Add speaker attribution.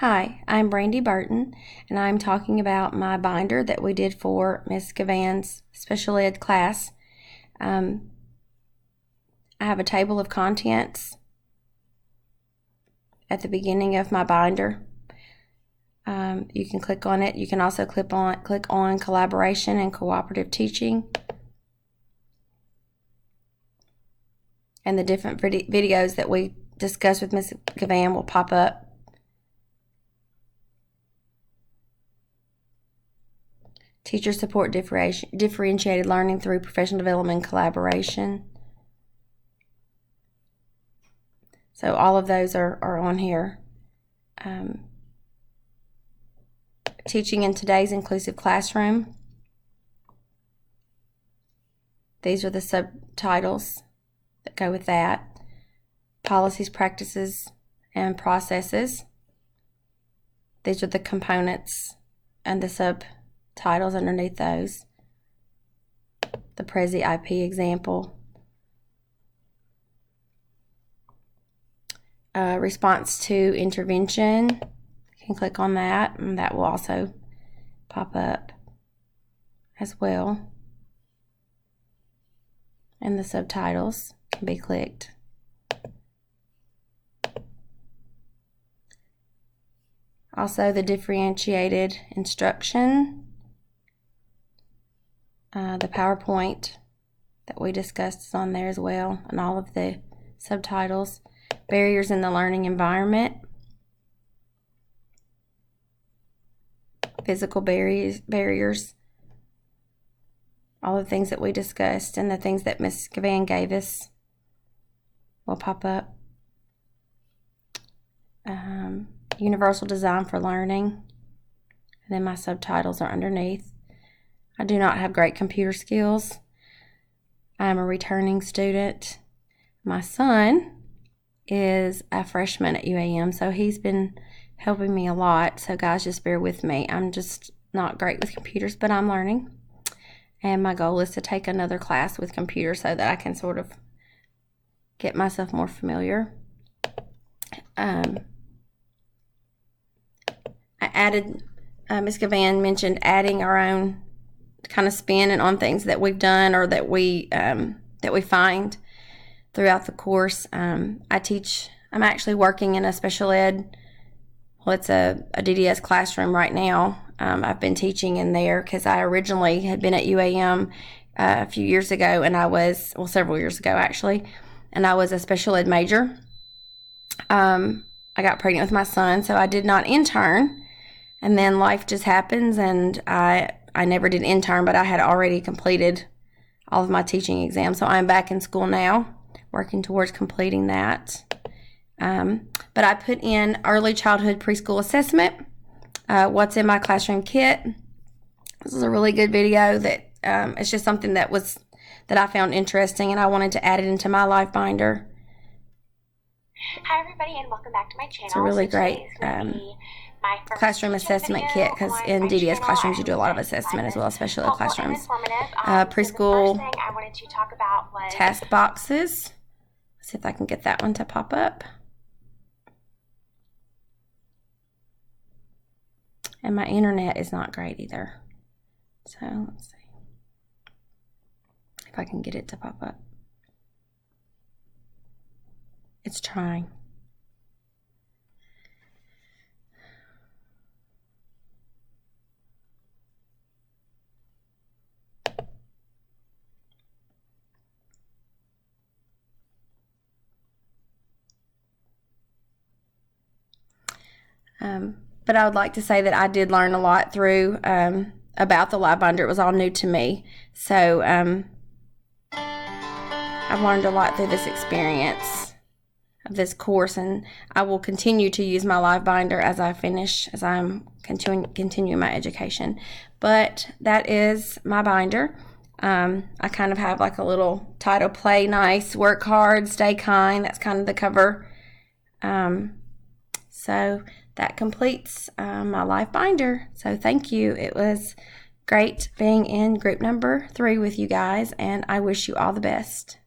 Speaker 1: Hi, I'm Brandy Burton, and I'm talking about my binder that we did for Miss Gavan's special ed class. I have a table of contents at the beginning of my binder. You can click on it. You can also click on collaboration and cooperative teaching. And the different videos that we discussed with Miss Gavan will pop up. Teacher support differentiated learning through professional development and collaboration. So all of those are on here. Teaching in today's inclusive classroom. These are the subtitles that go with that. Policies, practices, and processes. These are the components and the subtitles underneath those. The Prezi IP example. Response to intervention. You can click on that, and that will also pop up as well. And the subtitles can be clicked. Also, the differentiated instruction, the PowerPoint that we discussed is on there as well, and all of the subtitles. Barriers in the learning environment, physical barriers, all the things that we discussed, and the things that Ms. Gavan gave us will pop up. Universal design for learning, and then my subtitles are underneath. I do not have great computer skills. I'm a returning student. My son is a freshman at UAM, so he's been helping me a lot. So guys, just bear with me. I'm just not great with computers, but I'm learning. And my goal is to take another class with computers so that I can sort of get myself more familiar. I added, Ms. Gavan mentioned adding our own kind of spin on things that we've done or that we find throughout the course. I'm actually working in a special ed, well, it's a DDS classroom right now. I've been teaching in there because I originally had been at UAM a few years ago, and several years ago actually, and I was a special ed major. I got pregnant with my son, so I did not intern, and then life just happens, and I never did intern, but I had already completed all of my teaching exams, so I'm back in school now, working towards completing that. But I put in early childhood preschool assessment, what's in my classroom kit. This is a really good video that it's just something that I found interesting, and I wanted to add it into my life binder.
Speaker 2: Hi everybody, and welcome back to my channel.
Speaker 1: It's a really great classroom assessment kit, because in DDS classrooms you do a lot of assessment as well, especially in classrooms. Preschool task boxes. Let's see if I can get that one to pop up. And my internet is not great either. So let's see if I can get it to pop up. It's trying. But I would like to say that I did learn a lot through about the live binder. It was all new to me. So I've learned a lot through this experience of this course, and I will continue to use my live binder as I'm continuing my education. But that is my binder. I kind of have like a little title, play nice, work hard, stay kind. That's kind of the cover. So that completes my life binder. So thank you. It was great being in group number 3 with you guys, and I wish you all the best.